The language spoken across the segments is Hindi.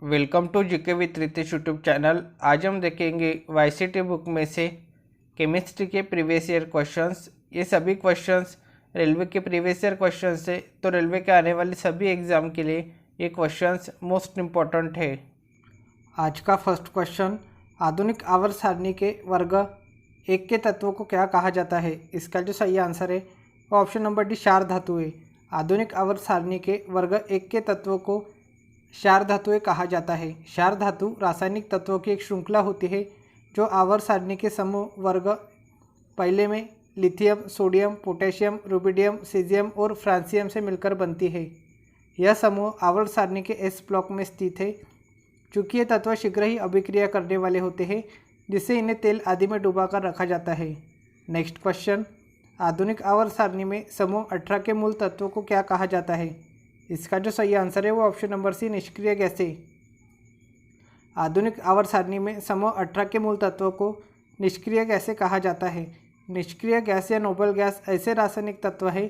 Welcome to GK with Ritesh YouTube channel. आज हम देखेंगे वाईसीटी बुक में से केमिस्ट्री के प्रीवियस ईयर क्वेश्चंस। ये सभी क्वेश्चंस रेलवे के प्रीवियस ईयर क्वेश्चंस है, तो रेलवे के आने वाले सभी एग्ज़ाम के लिए ये क्वेश्चंस मोस्ट इम्पॉर्टेंट है। आज का फर्स्ट क्वेश्चन, आधुनिक आवर्त सारणी के वर्ग एक के तत्वों को क्या कहा जाता है? इसका जो सही आंसर है वो ऑप्शन नंबर डी, क्षार धातु है। आधुनिक आवर्त सारणी के वर्ग एक के तत्वों को क्षार धातुएं कहा जाता है। क्षार धातु रासायनिक तत्वों की एक श्रृंखला होती है जो आवर्त सारणी के समूह वर्ग पहले में lithium, sodium, potassium, rubidium, caesium और फ्रांसियम से मिलकर बनती है। यह समूह आवर्त सारणी के एस ब्लॉक में स्थित है। चूँकि ये तत्व शीघ्र ही अभिक्रिया करने वाले होते हैं, जिससे इन्हें तेल आदि में डुबाकर रखा जाता है। नेक्स्ट क्वेश्चन, आधुनिक आवर्त सारणी में समूह 18 के मूल तत्वों को क्या कहा जाता है? इसका जो सही आंसर है वो ऑप्शन नंबर सी, निष्क्रिय गैसें। आधुनिक आवर्त सारणी में समूह 18 के मूल तत्वों को निष्क्रिय गैसें कहा जाता है। निष्क्रिय गैस या नोबल गैस ऐसे रासायनिक तत्व है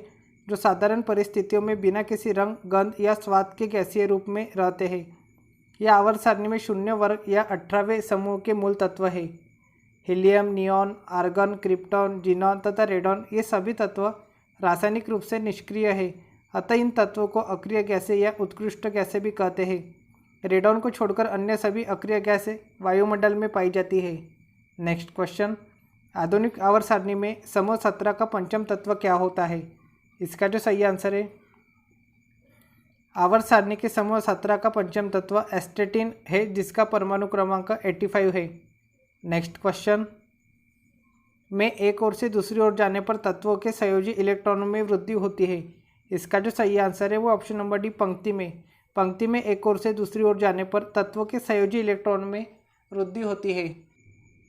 जो साधारण परिस्थितियों में बिना किसी रंग, गंध या स्वाद के गैसीय रूप में रहते हैं। यह आवर्त सारणी में शून्य वर्ग या 18वें समूह के मूल तत्व है। Helium, neon, argon, krypton, xenon तथा रेडॉन ये सभी तत्व रासायनिक रूप से निष्क्रिय है, अतः इन तत्वों को अक्रिय गैसें या उत्कृष्ट गैसें भी कहते हैं। रेडॉन को छोड़कर अन्य सभी अक्रिय गैसें वायुमंडल में पाई जाती है। नेक्स्ट क्वेश्चन, आधुनिक आवर्त सारणी में समूह 17 का पंचम तत्व क्या होता है? इसका जो सही आंसर है, आवर्त सारणी के समूह 17 का पंचम तत्व एस्टेटिन है, जिसका परमाणु क्रमांक 85 है। नेक्स्ट क्वेश्चन, में एक ओर से दूसरी ओर जाने पर तत्वों के संयोजी इलेक्ट्रॉनों में वृद्धि होती है। इसका जो सही आंसर है वो ऑप्शन नंबर डी, पंक्ति में। पंक्ति में एक ओर से दूसरी ओर जाने पर तत्वों के संयोजी इलेक्ट्रॉन में वृद्धि होती है।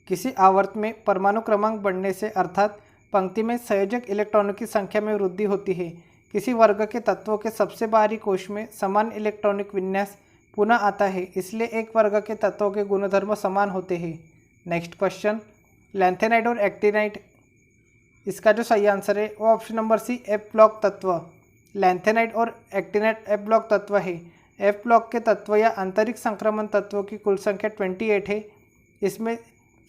किसी आवर्त में परमाणु क्रमांक बढ़ने से अर्थात पंक्ति में संयोजक इलेक्ट्रॉनों की संख्या में वृद्धि होती है। किसी वर्ग के तत्वों के सबसे बाहरी कोश में समान इलेक्ट्रॉनिक विन्यास पुनः आता है, इसलिए एक वर्ग के तत्वों के गुणधर्म समान होते हैं। नेक्स्ट क्वेश्चन, लैंथेनाइड और एक्टिनाइड, इसका जो सही आंसर है वो option number C, F block तत्व। लैंथेनाइड और एक्टिनाइड एफ ब्लॉक तत्व है। एफ ब्लॉक के तत्व या आंतरिक संक्रमण तत्वों की कुल संख्या 28 है। इसमें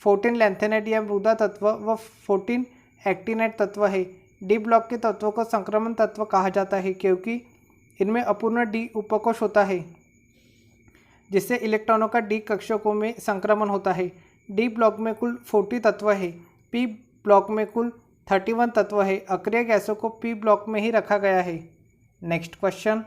14 लैंथेनाइड या मृदा तत्व व 14 एक्टिनाइड तत्व है। डी ब्लॉक के तत्वों को संक्रमण तत्व कहा जाता है क्योंकि इनमें अपूर्ण डी उपकोष होता है, जिससे इलेक्ट्रॉनों का डी कक्षकों में संक्रमण होता है। डी ब्लॉक में कुल 40 तत्व है। पी ब्लॉक में कुल 31 तत्व है। अक्रिय गैसों को पी ब्लॉक में ही रखा गया है। नेक्स्ट क्वेश्चन,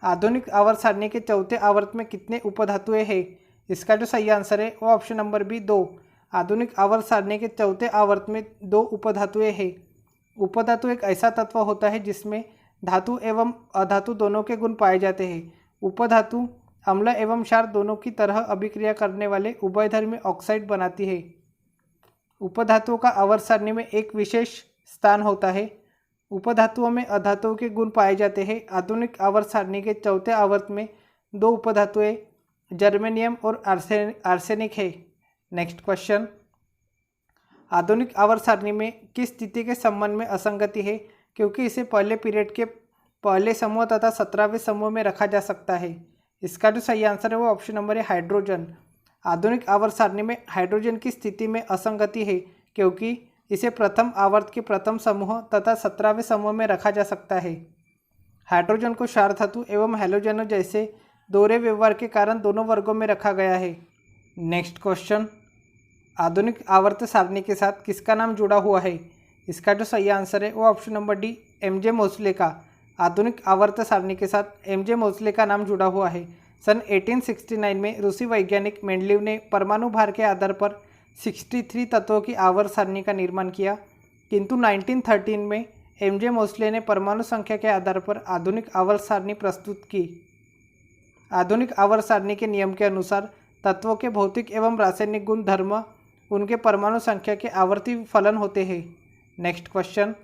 आधुनिक आवर्त सारणी के चौथे आवर्त में कितने उपधातुएं हैं? इसका जो सही आंसर है वो ऑप्शन नंबर बी, 2। आधुनिक आवर्त सारणी के चौथे आवर्त में 2 उपधातुएं हैं। उपधातु एक ऐसा तत्व होता है जिसमें धातु एवं अधातु दोनों के गुण पाए जाते हैं। उपधातु अम्ल एवं क्षार दोनों की तरह अभिक्रिया करने वाले उभयधर्मी ऑक्साइड बनाती है। उपधातुओं का आवर्त सारणी में एक विशेष स्थान होता है। उपधातुओं में अधातुओं के गुण पाए जाते हैं। आधुनिक आवर्त सारणी के चौथे आवर्त में 2 उपधातुएं जर्मेनियम और आर्सेनिक है। नेक्स्ट क्वेश्चन, आधुनिक आवर्त सारणी में किस स्थिति के संबंध में असंगति है क्योंकि इसे पहले पीरियड के पहले समूह तथा 17वें समूह में रखा जा सकता है? इसका जो सही आंसर है वो ऑप्शन नंबर है, हाइड्रोजन। आधुनिक आवर्त सारणी में हाइड्रोजन की स्थिति में असंगति है क्योंकि इसे प्रथम आवर्त के प्रथम समूह तथा 17वें समूह में रखा जा सकता है। हाइड्रोजन को क्षार धातु एवं हैलोजनों जैसे दोहरे व्यवहार के कारण दोनों वर्गों में रखा गया है। नेक्स्ट क्वेश्चन, आधुनिक आवर्त सारणी के साथ किसका नाम जुड़ा हुआ है? इसका जो सही आंसर है वो option number D, MJ. Mosle का। आधुनिक आवर्त सारणी के साथ एम.जे. मोसले का नाम जुड़ा हुआ है। सन 1869 में रूसी वैज्ञानिक मेंडलीव ने परमाणु भार के आधार पर 63 तत्वों की आवर्त सारणी का निर्माण किया, किंतु 1913 में एम.जे. मोसले ने परमाणु संख्या के आधार पर आधुनिक आवर्त सारणी प्रस्तुत की। आधुनिक आवर्त सारणी के नियम के अनुसार तत्वों के भौतिक एवं रासायनिक गुण धर्म उनके परमाणु संख्या के आवर्ती फलन होते हैं। नेक्स्ट क्वेश्चन,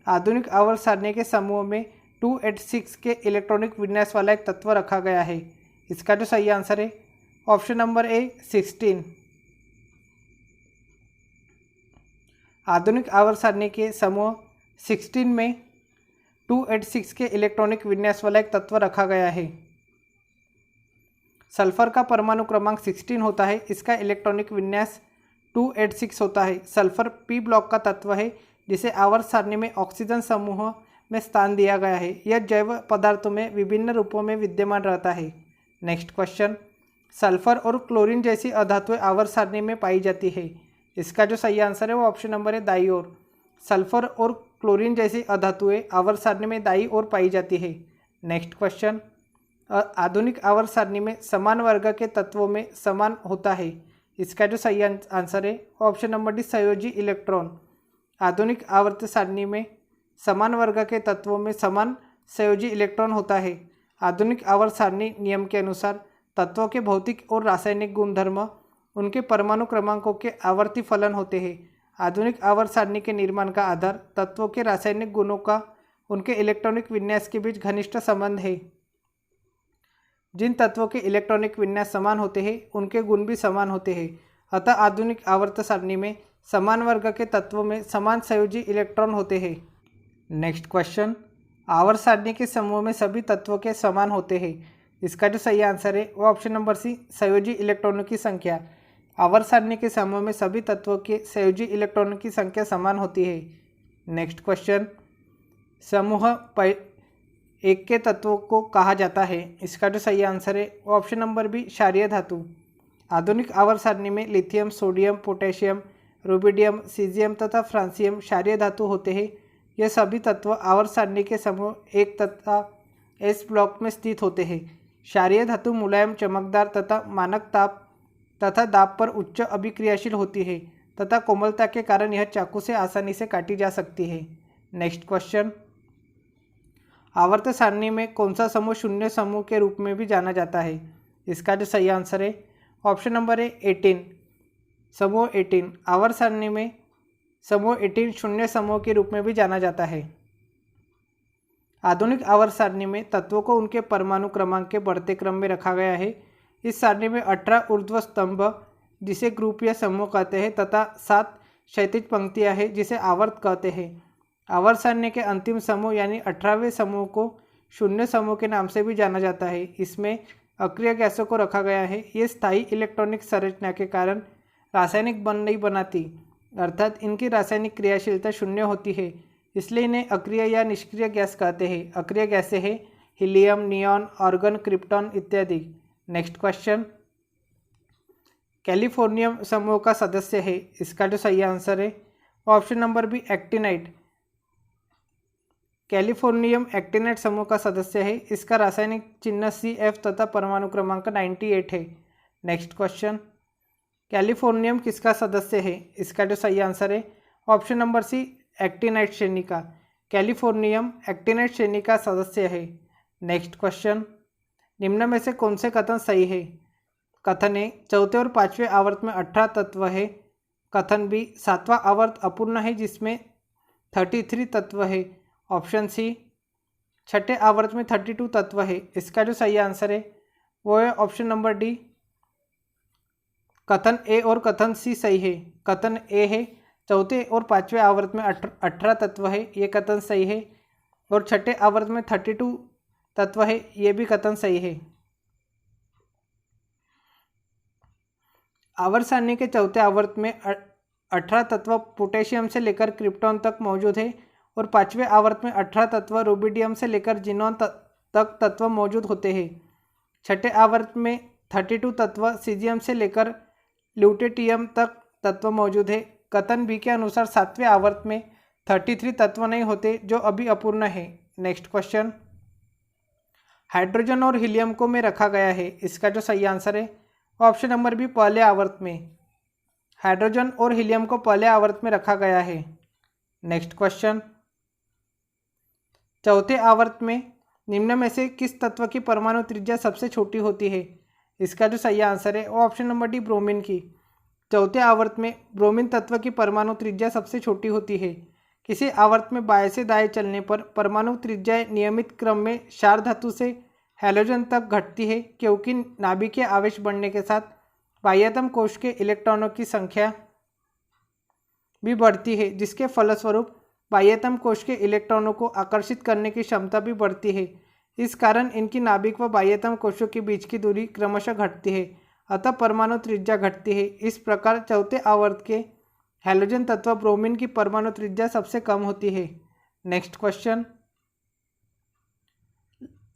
आधुनिक आवर्त सारणी के समूह में 286 के इलेक्ट्रॉनिक विन्यास वाला एक तत्व रखा गया है। इसका जो सही आंसर है ऑप्शन नंबर ए, 16। आधुनिक आवर्त सारणी के समूह 16 में 286 के इलेक्ट्रॉनिक विन्यास वाला एक तत्व रखा गया है। सल्फर का परमाणु क्रमांक 16 होता है, इसका इलेक्ट्रॉनिक विन्यास 286 होता है। सल्फर पी ब्लॉक का तत्व है जिसे आवर्त सारणी में ऑक्सीजन समूह में स्थान दिया गया है। यह जैव पदार्थों में विभिन्न रूपों में विद्यमान रहता है। नेक्स्ट क्वेश्चन, सल्फर और क्लोरीन जैसी अधातुएं आवर्त सारणी में पाई जाती है। इसका जो सही आंसर है वो ऑप्शन नंबर है दाईं ओर। सल्फर और क्लोरीन जैसी अधातुएं आवर्त सारणी में दाईं ओर पाई जाती है। नेक्स्ट क्वेश्चन, आधुनिक आवर्त सारणी में समान वर्ग के तत्वों में समान होता है। इसका जो सही आंसर है ऑप्शन नंबर डी संयोजी इलेक्ट्रॉन। आधुनिक आवर्त सारणी में समान वर्ग के तत्वों में समान संयोजी इलेक्ट्रॉन होता है। आधुनिक आवर्त सारणी नियम के अनुसार तत्वों के भौतिक और रासायनिक गुणधर्म उनके परमाणु क्रमांकों के आवर्ती फलन होते हैं। आधुनिक आवर्त सारणी के निर्माण का आधार तत्वों के रासायनिक गुणों का उनके इलेक्ट्रॉनिक विन्यास के बीच घनिष्ठ संबंध है। जिन तत्वों के इलेक्ट्रॉनिक विन्यास समान होते हैं उनके गुण भी समान होते हैं। अतः आधुनिक आवर्त सारणी में समान वर्ग के तत्वों में समान संयोजी इलेक्ट्रॉन होते हैं। नेक्स्ट क्वेश्चन, आवर्त सारणी के समूह में सभी तत्वों के समान होते हैं। इसका जो सही आंसर है वो ऑप्शन नंबर सी संयोजी इलेक्ट्रॉनों की संख्या। आवर्त सारणी के समूह में सभी तत्वों के संयोजी इलेक्ट्रॉनों की संख्या समान होती है। नेक्स्ट क्वेश्चन, समूह एक के तत्वों को कहा जाता है। इसका जो सही आंसर है वो ऑप्शन नंबर बी क्षारीय धातु। आधुनिक आवर्त सारणी में lithium, sodium, potassium, rubidium, caesium तथा फ्रांसियम क्षारीय धातु होते हैं। यह सभी तत्व आवर्त सारणी के समूह एक तथा एस ब्लॉक में स्थित होते हैं। क्षारीय धातु मुलायम, चमकदार तथा मानक ताप तथा दाब पर उच्च अभिक्रियाशील होती है तथा कोमलता के कारण यह चाकू से आसानी से काटी जा सकती है। नेक्स्ट क्वेश्चन, आवर्त सारणी में कौन सा समूह शून्य समूह के रूप में भी जाना जाता है। इसका जो सही आंसर है ऑप्शन नंबर है 18, समूह 18। आवर्त सारणी में समूह 18 शून्य समूह के रूप में भी जाना जाता है। आधुनिक आवर्त सारणी में तत्वों को उनके परमाणु क्रमांक के बढ़ते क्रम में रखा गया है। इस सारणी में 18 ऊर्ध्व स्तंभ जिसे ग्रुप या समूह कहते हैं तथा 7 क्षैतिज पंक्तियां हैं जिसे आवर्त कहते हैं। आवर्त सारणी के अंतिम समूह यानी 18वें समूह को शून्य समूह के नाम से भी जाना जाता है। इसमें अक्रिय गैसों को रखा गया है। ये स्थायी इलेक्ट्रॉनिक संरचना के कारण रासायनिक बंध नहीं बनाती, अर्थात इनकी रासायनिक क्रियाशीलता शून्य होती है, इसलिए इन्हें अक्रिय या निष्क्रिय गैस कहते हैं। अक्रिय गैसें हैं हीलियम, नियॉन, आर्गन, क्रिप्टॉन इत्यादि। नेक्स्ट क्वेश्चन, कैलिफोर्नियम समूह का सदस्य है। इसका जो सही आंसर है option number B actinide. Californium actinide समूह का सदस्य है। इसका रासायनिक चिन्ह CF तथा परमाणु क्रमांक 98 है। नेक्स्ट क्वेश्चन, कैलिफोर्नियम किसका सदस्य है। इसका जो सही आंसर है ऑप्शन नंबर सी एक्टिनाइट श्रेणी का। कैलिफोर्नियम एक्टिनाइट श्रेणी का सदस्य है। नेक्स्ट क्वेश्चन, निम्न में से कौन से कथन सही है। कथन ए, चौथे और पांचवें आवर्त में 18 तत्व है। कथन बी, सातवां आवर्त अपूर्ण है जिसमें 33 तत्व है। ऑप्शन सी, छठे आवर्त में 32 तत्व है। इसका जो सही आंसर है वो है ऑप्शन नंबर डी, कथन ए और कथन सी सही है। कथन ए है चौथे और पांचवें आवर्त में 18 तत्व है, ये कथन सही है। और छठे आवर्त में 32 तत्व है, ये भी कथन सही है। आवर्त सारणी के चौथे आवर्त में 18 तत्व पोटेशियम से लेकर क्रिप्टॉन तक मौजूद है और पांचवें आवर्त में 18 तत्व रुबिडियम से लेकर जिनोन तक तत्व मौजूद होते हैं। छठे आवर्त में 32 तत्व सीजियम से लेकर ल्यूटेटियम तक तत्व मौजूद है। कथन बी के अनुसार सातवें आवर्त में 33 तत्व नहीं होते जो अभी अपूर्ण है। नेक्स्ट क्वेश्चन, हाइड्रोजन और हीलियम को में रखा गया है। इसका जो सही आंसर है ऑप्शन नंबर बी पहले आवर्त में। हाइड्रोजन और हीलियम को पहले आवर्त में रखा गया है। नेक्स्ट क्वेश्चन, चौथे आवर्त में निम्न में से किस तत्व की परमाणु त्रिज्या सबसे छोटी होती है। इसका जो सही आंसर है वो ऑप्शन नंबर डी ब्रोमीन की। चौथे आवर्त में ब्रोमीन तत्व की परमाणु त्रिज्या सबसे छोटी होती है। किसी आवर्त में बाएं से दाएं चलने पर परमाणु त्रिज्याएं नियमित क्रम में क्षार धातु से हैलोजन तक घटती है, क्योंकि नाभिकीय आवेश बढ़ने के साथ बाह्यतम कोश के इलेक्ट्रॉनों की संख्या भी बढ़ती है, जिसके फलस्वरूप बाह्यतम कोश के इलेक्ट्रॉनों को आकर्षित करने की क्षमता भी बढ़ती है। इस कारण इनकी नाभिक व बाह्यतम कोशों के बीच की दूरी क्रमशः घटती है, अतः परमाणु त्रिज्या घटती है। इस प्रकार चौथे आवर्त के हैलोजन तत्व ब्रोमीन की परमाणु त्रिज्या सबसे कम होती है। नेक्स्ट क्वेश्चन,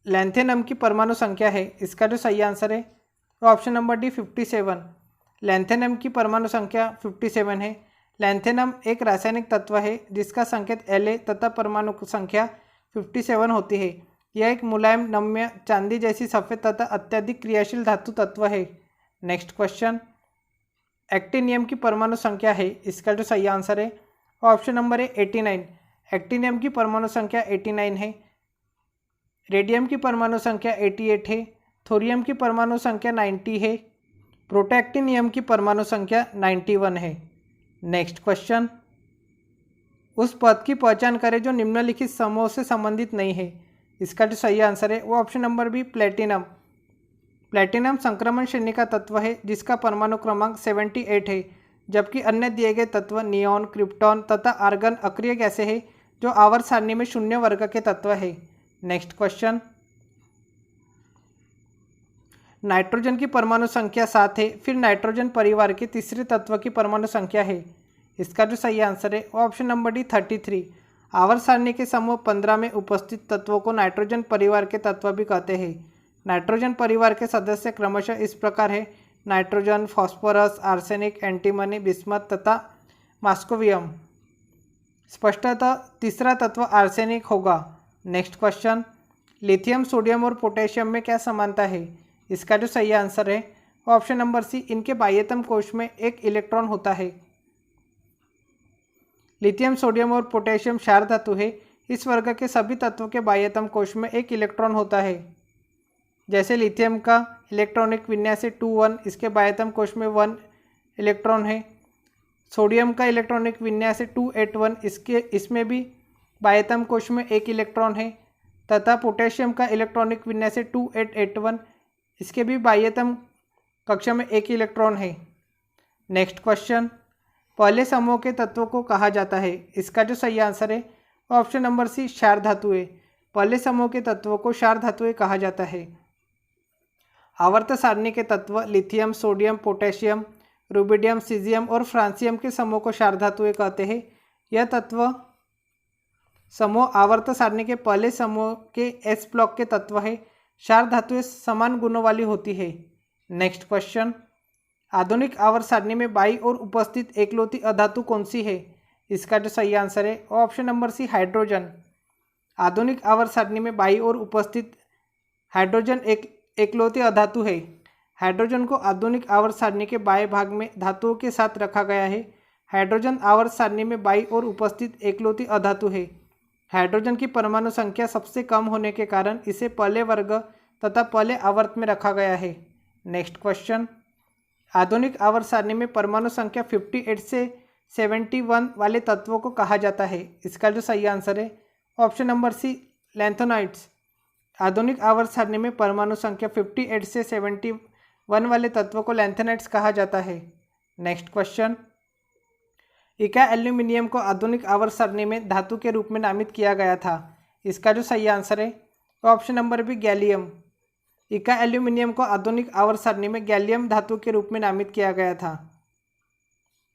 लैंथेनम की परमाणु संख्या है, इसका जो सही आंसर है वो ऑप्शन नंबर डी 57। लैंथेनम की परमाणु संख्या 57 है। लैंथेनम एक रासायनिक तत्व है जिसका संकेत La तथा परमाणु संख्या 57 होती है। यह एक मुलायम नम्य चांदी जैसी सफ़ेद तथा अत्यधिक क्रियाशील धातु तत्व है। नेक्स्ट क्वेश्चन, एक्टिनियम की परमाणु संख्या है, इसका जो सही आंसर है ऑप्शन नंबर है 89। एक्टिनियम की परमाणु संख्या 89 है। रेडियम की परमाणु संख्या 88 है। थोरियम की परमाणु संख्या 90 है। प्रोटैक्टिनियम की परमाणु संख्या 91 है। नेक्स्ट क्वेश्चन, उस पद की पहचान करें जो निम्नलिखित समूह से संबंधित नहीं है, इसका जो सही आंसर है वो option number B platinum. Platinum संक्रमण श्रेणी का तत्व है जिसका परमाणु क्रमांक 78 है, जबकि अन्य दिए गए तत्व नियॉन, क्रिप्टॉन तथा आर्गन अक्रिय गैसें हैं जो आवर्त सारणी में शून्य वर्ग के तत्व है। नेक्स्ट क्वेश्चन, नाइट्रोजन की परमाणु संख्या 7 है, फिर नाइट्रोजन परिवार के तीसरे तत्व की परमाणु संख्या है, इसका जो सही आंसर है वो ऑप्शन नंबर डी 33। आवर्त सारणी के समूह 15 में उपस्थित तत्वों को नाइट्रोजन परिवार के तत्व भी कहते हैं। नाइट्रोजन परिवार के सदस्य क्रमशः इस प्रकार है: nitrogen, phosphorus, arsenic, antimony, bismuth तथा मॉस्कोवियम। स्पष्टतः तीसरा तत्व आर्सेनिक होगा। नेक्स्ट क्वेश्चन, लिथियम, सोडियम और पोटेशियम में क्या समानता है, इसका जो सही आंसर है ऑप्शन नंबर सी, इनके बाह्यतम कोश में एक इलेक्ट्रॉन होता है। लिथियम, सोडियम और पोटेशियम क्षार धातु है। इस वर्ग के सभी तत्वों के बाह्यतम कोश में एक इलेक्ट्रॉन होता है। जैसे लिथियम का इलेक्ट्रॉनिक विन्यास है 2 1, इसके बाह्यतम कोश में 1 इलेक्ट्रॉन है। सोडियम का इलेक्ट्रॉनिक विन्यास है 2 8 1, इसमें भी बाह्यतम कोश में एक इलेक्ट्रॉन है। तथा पोटेशियम का इलेक्ट्रॉनिक विन्यास है 2 8 8 1, इसके भी बाह्यतम कक्षा में एक इलेक्ट्रॉन है। नेक्स्ट क्वेश्चन, पहले समूह के तत्वों को कहा जाता है, इसका जो सही आंसर है ऑप्शन नंबर सी, क्षार धातुएं। पहले समूह के तत्वों को क्षार धातुएं कहा जाता है। आवर्त सारणी के तत्व lithium, sodium, potassium, rubidium, caesium और फ्रांसियम के समूह को क्षार धातुएं कहते हैं। यह तत्व समूह आवर्त सारणी के पहले समूह के एस ब्लॉक के तत्व है। क्षार धातुएं समान गुणों वाली होती है। नेक्स्ट क्वेश्चन, आधुनिक आवर्त सारणी में बाईं ओर उपस्थित एकलौती अधातु कौन सी है, इसका जो सही आंसर है ऑप्शन नंबर सी, हाइड्रोजन। आधुनिक आवर्त सारणी में बाईं ओर उपस्थित हाइड्रोजन एकलौती अधातु है। हाइड्रोजन को आधुनिक आवर्त सारणी के बाएं भाग में धातुओं के साथ रखा गया है। हाइड्रोजन आवर्त सारणी में बाईं ओर उपस्थित एकलौती अधातु है। हाइड्रोजन की परमाणु संख्या सबसे कम होने के कारण इसे पहले वर्ग तथा पहले आवर्त में रखा गया है। नेक्स्ट क्वेश्चन, आधुनिक आवर्त सारणी में परमाणु संख्या 58 से 71 वाले तत्वों को कहा जाता है, इसका जो सही आंसर है ऑप्शन नंबर सी, लैंथेनाइड्स। आधुनिक आवर्त सारणी में परमाणु संख्या 58 से 71 वाले तत्वों को लैंथेनाइड्स कहा जाता है। नेक्स्ट क्वेश्चन, इका एल्यूमिनियम को आधुनिक आवर्त सारणी में धातु के रूप में नामित किया गया था, इसका जो सही आंसर है ऑप्शन नंबर बी, गैलियम। इका एल्यूमिनियम को आधुनिक आवर्त सारणी में गैलियम धातु के रूप में नामित किया गया था।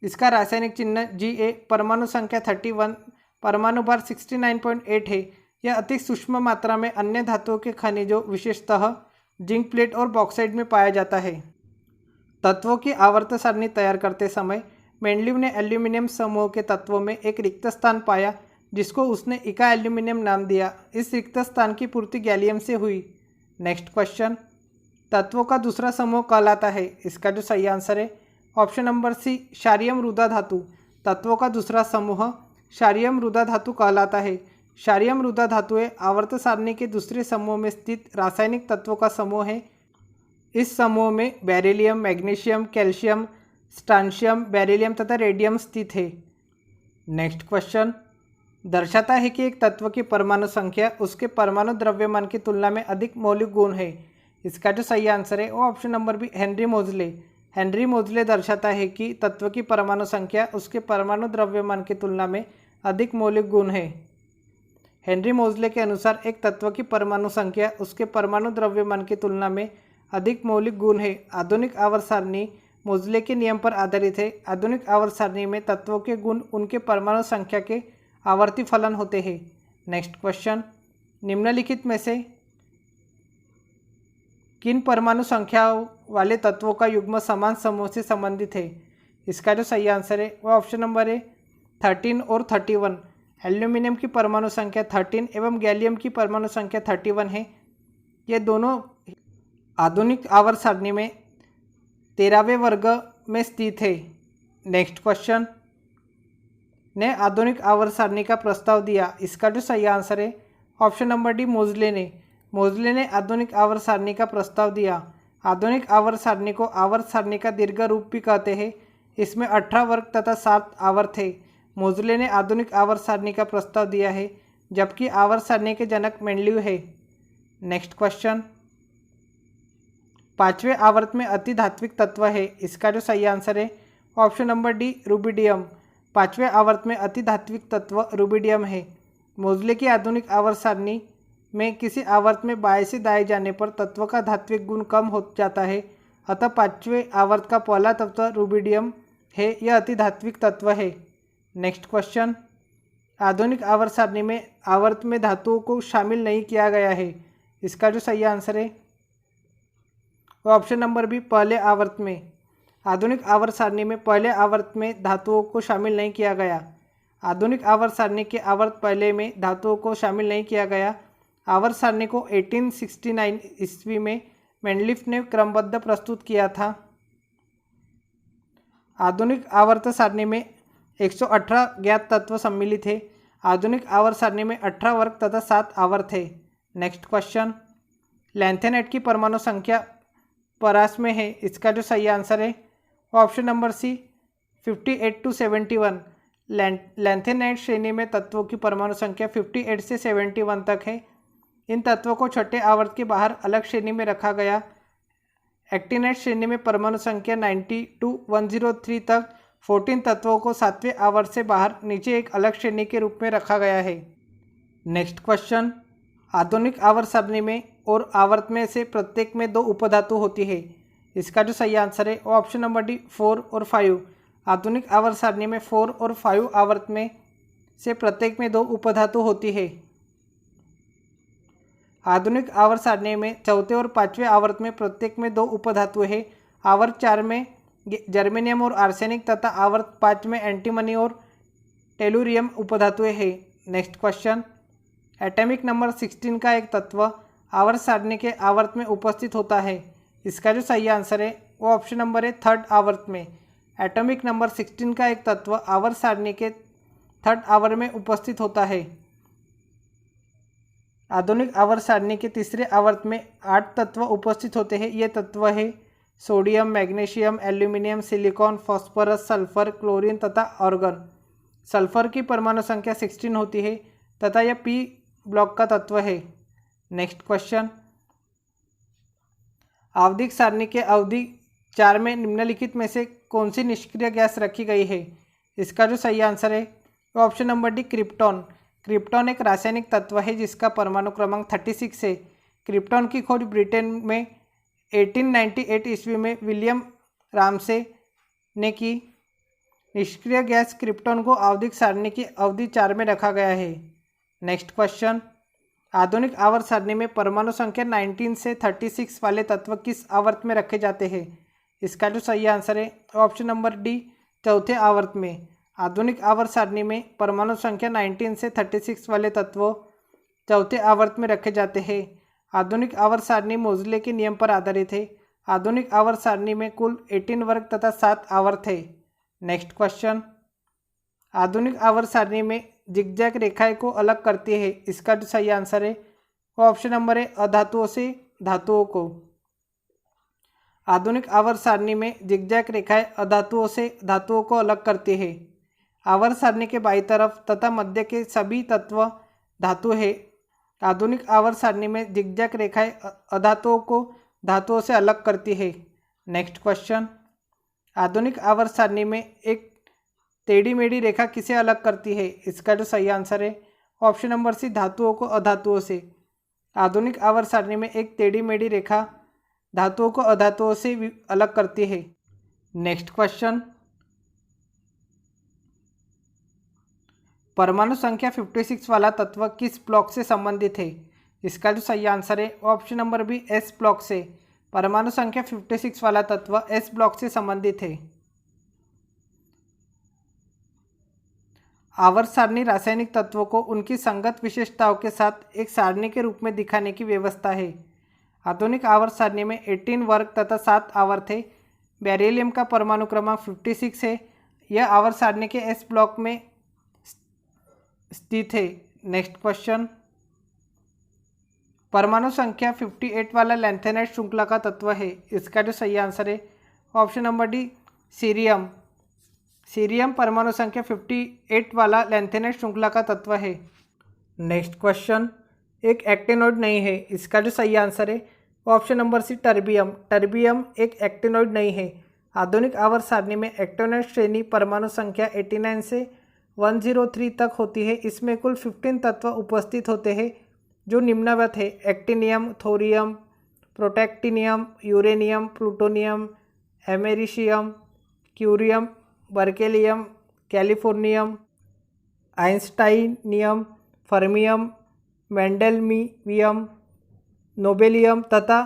इसका रासायनिक चिन्ह Ga, परमाणु संख्या 31, परमाणु भार 69.8 है। यह अति सूक्ष्म मात्रा में अन्य धातुओं के खनिजों विशेषतः जिंक प्लेट और बॉक्साइट में पाया जाता है। तत्वों की आवर्त सारणी तैयार करते समय मेंडलीव ने एल्यूमिनियम समूह के तत्वों में एक रिक्त स्थान पाया जिसको उसने इका एल्यूमिनियम नाम दिया। इस रिक्त स्थान की पूर्ति गैलियम से हुई। नेक्स्ट क्वेश्चन, तत्वों का दूसरा समूह कहलाता है, इसका जो सही आंसर है ऑप्शन नंबर सी, क्षारीय मृदा धातु। तत्वों का दूसरा समूह क्षारीय मृदा धातु कहलाता है। क्षारीय मृदा धातुएं आवर्त सारणी के दूसरे समूह में स्थित रासायनिक तत्वों का समूह है। इस समूह में बेरिलियम, मैग्नीशियम, कैल्शियम, स्ट्रांशियम, बेरिलियम तथा रेडियम स्थित है। नेक्स्ट क्वेश्चन दर्शाता है कि एक तत्व की परमाणु संख्या उसके परमाणु द्रव्यमान की तुलना में अधिक मौलिक गुण है। इसका जो सही आंसर है वो ऑप्शन नंबर बी, हेनरी मोजले। हेनरी मोजले दर्शाता है कि तत्व की परमाणु संख्या उसके परमाणु द्रव्यमान की तुलना में अधिक मौलिक गुण है। हेनरी मोजले के अनुसार एक तत्व की परमाणु संख्या उसके परमाणु द्रव्यमान की तुलना में अधिक मौलिक गुण है। आधुनिक आवर्त सारणी मोजले के नियम पर आधारित है। आधुनिक आवर्त सारणी में तत्वों के गुण उनके परमाणु संख्या के आवर्ती फलन होते हैं। नेक्स्ट क्वेश्चन, निम्नलिखित में से किन परमाणु संख्याओं वाले तत्वों का युग्म समान समूह से संबंधित है? इसका जो सही आंसर है वो ऑप्शन नंबर है 13 और 31। एल्यूमिनियम की परमाणु संख्या 13 एवं गैलियम की परमाणु संख्या 31 है। ये दोनों आधुनिक आवर्त सारणी में 13वें वर्ग में स्थित है। नेक्स्ट क्वेश्चन, ने आधुनिक आवर्त सारणी का प्रस्ताव दिया? इसका जो सही आंसर है ऑप्शन नंबर डी मोजले ने आधुनिक आवर्त सारणी का प्रस्ताव दिया। आधुनिक आवर्त सारणी को आवर्त सारणी का दीर्घ रूप भी कहते हैं। इसमें 18 वर्ग तथा 7 आवर्त है। मोजले ने आधुनिक आवर्त सारणी का प्रस्ताव दिया है, जबकि आवर्त सारणी के जनक मेंडलीव है। नेक्स्ट क्वेश्चन, 5वें आवर्त में अति धात्विक तत्व है। इसका जो सही आंसर है ऑप्शन नंबर डी रुबिडियम। 5वें आवर्त में अति धात्विक तत्व रुबिडियम है। मोजले की आधुनिक आवर्त सारणी में किसी आवर्त में बाएं से दाएं जाने पर तत्व का धात्विक गुण कम हो जाता है, अतः 5वें आवर्त का पहला तत्व रुबिडियम है। यह अति धात्विक तत्व है। नेक्स्ट क्वेश्चन, आधुनिक आवर्त सारणी में आवर्त में धातुओं को शामिल नहीं किया गया है। इसका जो सही आंसर है वो ऑप्शन नंबर बी पहले आवर्त में। आधुनिक आवर्त सारणी में पहले आवर्त में धातुओं को शामिल नहीं किया गया। आधुनिक आवर्त सारणी के आवर्त पहले में धातुओं को शामिल नहीं किया गया। आवर्त सारणी को 1869 ईस्वी में मेंडलीफ ने क्रमबद्ध प्रस्तुत किया था। आधुनिक आवर्त सारणी में 118 ज्ञात तत्व सम्मिलित है। आधुनिक आवर्त सारणी में 18 वर्ग तथा 7 आवर्त है। नेक्स्ट क्वेश्चन, लैंथेनाइट की परमाणु संख्या परास में है। इसका जो सही आंसर है वो option number C 58 to 71। Lanthanide श्रेणी में तत्वों की परमाणु संख्या 58 से 71 तक है। इन तत्वों को छठे आवर्त के बाहर अलग श्रेणी में रखा गया। एक्टिनाइट श्रेणी में परमाणु संख्या 90 to 103 तक 14 तत्वों को 7वें आवर्त से बाहर नीचे एक अलग श्रेणी के रूप में रखा गया है। नेक्स्ट क्वेश्चन, आधुनिक आवर्त सारणी में और आवर्त में से प्रत्येक में 2 उपधातु होती है। इसका जो सही आंसर है वो ऑप्शन नंबर डी 4 और 5। आधुनिक आवर्त सारणी में 4 और 5 आवर्त में से प्रत्येक में 2 उपधातु होती है। आधुनिक आवर्त सारणी में चौथे और 5वें आवर्त में प्रत्येक में 2 उपधातु है। आवर्त 4 में जर्मेनियम और आर्सेनिक तथा आवर्त 5 में एंटीमनी और टेलुरियम उपधातुएं है। नेक्स्ट क्वेश्चन, एटॉमिक नंबर 16 का एक तत्व आवर्त सारणी के आवर्त में उपस्थित होता है। इसका जो सही आंसर है वो ऑप्शन नंबर है 3rd आवर्त में। एटॉमिक नंबर 16 का एक तत्व आवर्त सारणी के 3rd आवर्त में उपस्थित होता है। आधुनिक आवर्त सारणी के तीसरे आवर्त में 8 तत्व उपस्थित होते हैं। ये तत्व है sodium, magnesium, aluminium, silicon, phosphorus, sulphur, chlorine तथा ऑर्गन। सल्फर की परमाणु संख्या 16 होती है तथा यह पी ब्लॉक का तत्व है। नेक्स्ट क्वेश्चन, आवधिक सारणी के अवधि 4 में निम्नलिखित में से कौन सी निष्क्रिय गैस रखी गई है? इसका जो सही आंसर है वो option number D krypton. Krypton एक रासायनिक तत्व है जिसका परमाणु क्रमांक 36 है। क्रिप्टॉन की खोज ब्रिटेन में 1898 ईस्वी में विलियम रामसे ने की। निष्क्रिय गैस क्रिप्टॉन को आवधिक सारणी की अवधि 4 में रखा गया है। नेक्स्ट क्वेश्चन, आधुनिक आवर्त सारणी में परमाणु संख्या 19 से 36 वाले तत्व किस आवर्त में रखे जाते हैं? इसका जो सही आंसर है ऑप्शन नंबर डी चौथे आवर्त में। आधुनिक आवर्त सारणी में परमाणु संख्या 19 से 36 वाले तत्व चौथे आवर्त में रखे जाते हैं। आधुनिक आवर्त सारणी मोजले के नियम पर आधारित है। आधुनिक आवर्त सारणी में कुल 18 वर्ग तथा 7 आवर्त है। नेक्स्ट क्वेश्चन, आधुनिक आवर्त सारणी में जिगजैग रेखाएं को अलग करती है। इसका जो सही आंसर है वो ऑप्शन नंबर है अधातुओं से धातुओं को। आधुनिक आवर्त सारणी में जिगजैग रेखाएं अधातुओं से धातुओं को अलग करती है। आवर्त सारणी के बाईं तरफ तथा मध्य के सभी तत्व धातु है। आधुनिक आवर्त सारणी में जिगजैग रेखाएं अधातुओं को धातुओं से अलग करती है। नेक्स्ट क्वेश्चन, आधुनिक आवर्त सारणी में एक टेढ़ी मेढ़ी रेखा किसे अलग करती है? इसका जो सही आंसर है ऑप्शन नंबर सी धातुओं को अधातुओं से। आधुनिक आवर्त सारणी में एक टेढ़ी मेढ़ी रेखा धातुओं को अधातुओं से अलग करती है। नेक्स्ट क्वेश्चन, परमाणु संख्या 56 वाला तत्व किस ब्लॉक से संबंधित है? इसका जो सही आंसर है option number B S block से। परमाणु संख्या 56 वाला तत्व एस ब्लॉक से संबंधित है। आवर्त सारणी रासायनिक तत्वों को उनकी संगत विशेषताओं के साथ एक सारणी के रूप में दिखाने की व्यवस्था है। आधुनिक आवर्त सारणी में 18 वर्ग तथा 7 आवर्त है। बेरिलियम का परमाणु क्रमांक 56 है। यह आवर्त सारणी के एस ब्लॉक में स्थित है। नेक्स्ट क्वेश्चन, परमाणु संख्या 58 वाला लैंथेनाइड श्रृंखला का तत्व है। इसका जो सही आंसर है option number D cerium. Cerium परमाणु संख्या 58 वाला लैंथेनाइड श्रृंखला का तत्व है। नेक्स्ट क्वेश्चन, एक एक्टिनोइड नहीं है। इसका जो सही आंसर है option number C terbium. Terbium एक एक्टिनोइड नहीं है। आधुनिक आवर्त सारणी में एक्टिनोइड श्रेणी परमाणु संख्या 89 से 103 तक होती है। इसमें कुल 15 तत्व उपस्थित होते हैं जो निम्नवत है: actinium, thorium, protactinium, uranium, plutonium, americium, curium, berkelium, californium, einsteinium, fermium, mendelevium, nobelium तथा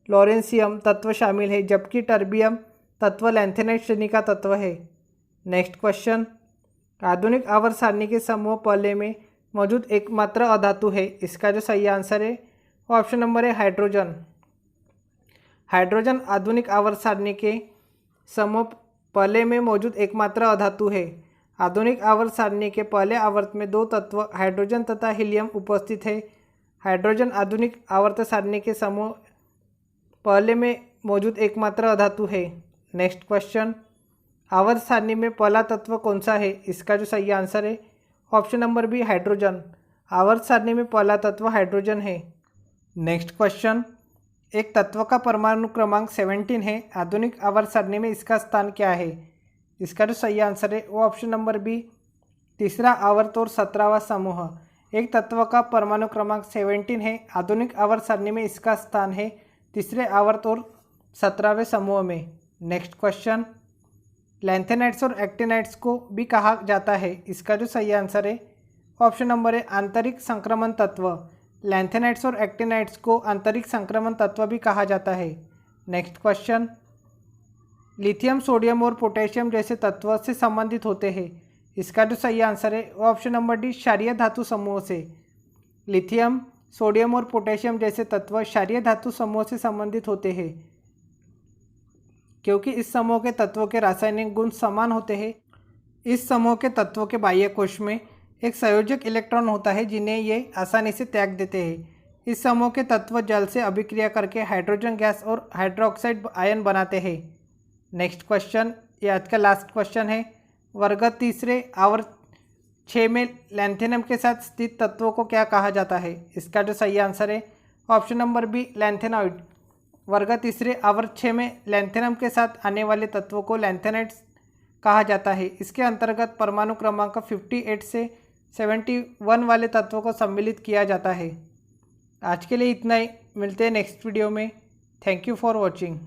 लॉरेंसियम तत्व शामिल है, जबकि टर्बियम तत्व लैंथेनाइड श्रेणी का तत्व है। नेक्स्ट क्वेश्चन, आधुनिक आवर्त सारणी के समूह पहले में मौजूद एकमात्र अधातु है। इसका जो सही आंसर है ऑप्शन नंबर है हाइड्रोजन। हाइड्रोजन आधुनिक आवर्त सारणी के समूह पहले में मौजूद एकमात्र अधातु है। आधुनिक आवर्त सारणी के पहले आवर्त में 2 तत्व हाइड्रोजन तथा हीलियम उपस्थित है। हाइड्रोजन आधुनिक आवर्त सारणी के समूह पहले में मौजूद एकमात्र अधातु है। नेक्स्ट क्वेश्चन, आवर्त सारणी में पहला तत्व कौन सा है? इसका जो सही आंसर है ऑप्शन नंबर बी हाइड्रोजन। आवर्त सारणी में पहला तत्व हाइड्रोजन है। नेक्स्ट क्वेश्चन, एक तत्व का परमाणु क्रमांक 17 है। आधुनिक आवर्त सारणी में इसका स्थान क्या है? इसका जो सही आंसर है वो ऑप्शन नंबर बी तीसरा आवर्त और 17वां समूह। एक तत्व का परमाणु क्रमांक 17 है। आधुनिक आवर्त सारणी में इसका स्थान है तीसरे आवर्त और 17वें समूह में। नेक्स्ट क्वेश्चन, लैंथेनाइड्स और एक्टिनाइड्स को भी कहा जाता है। इसका जो सही आंसर है ऑप्शन नंबर है आंतरिक संक्रमण तत्व। लैंथेनाइड्स और एक्टिनाइड्स को आंतरिक संक्रमण तत्व भी कहा जाता है। नेक्स्ट क्वेश्चन, लिथियम, सोडियम और पोटेशियम जैसे तत्व से संबंधित होते हैं। इसका जो सही आंसर है ऑप्शन नंबर डी क्षारीय धातु समूह से। लिथियम, सोडियम और पोटेशियम जैसे तत्व क्षारीय धातु समूह से संबंधित होते हैं क्योंकि इस समूह के तत्वों के रासायनिक गुण समान होते हैं। इस समूह के तत्वों के बाह्य कोश में एक संयोजक इलेक्ट्रॉन होता है जिन्हें ये आसानी से त्याग देते हैं। इस समूह के तत्व जल से अभिक्रिया करके हाइड्रोजन गैस और हाइड्रोक्साइड आयन बनाते हैं। नेक्स्ट क्वेश्चन, ये आज का लास्ट क्वेश्चन है। वर्ग तीसरे आवर्त 6 में लैंथेनम के साथ स्थित तत्वों को क्या कहा जाता है? इसका जो सही आंसर है ऑप्शन नंबर बी लैंथेनॉइड। वर्ग तीसरे आवर्त 6 में लैंथेनम के साथ आने वाले तत्वों को लैंथेनाइड्स कहा जाता है। इसके अंतर्गत परमाणु क्रमांक 58 से 71 वाले तत्वों को सम्मिलित किया जाता है। आज के लिए इतना ही, मिलते हैं नेक्स्ट वीडियो में। Thank you for watching.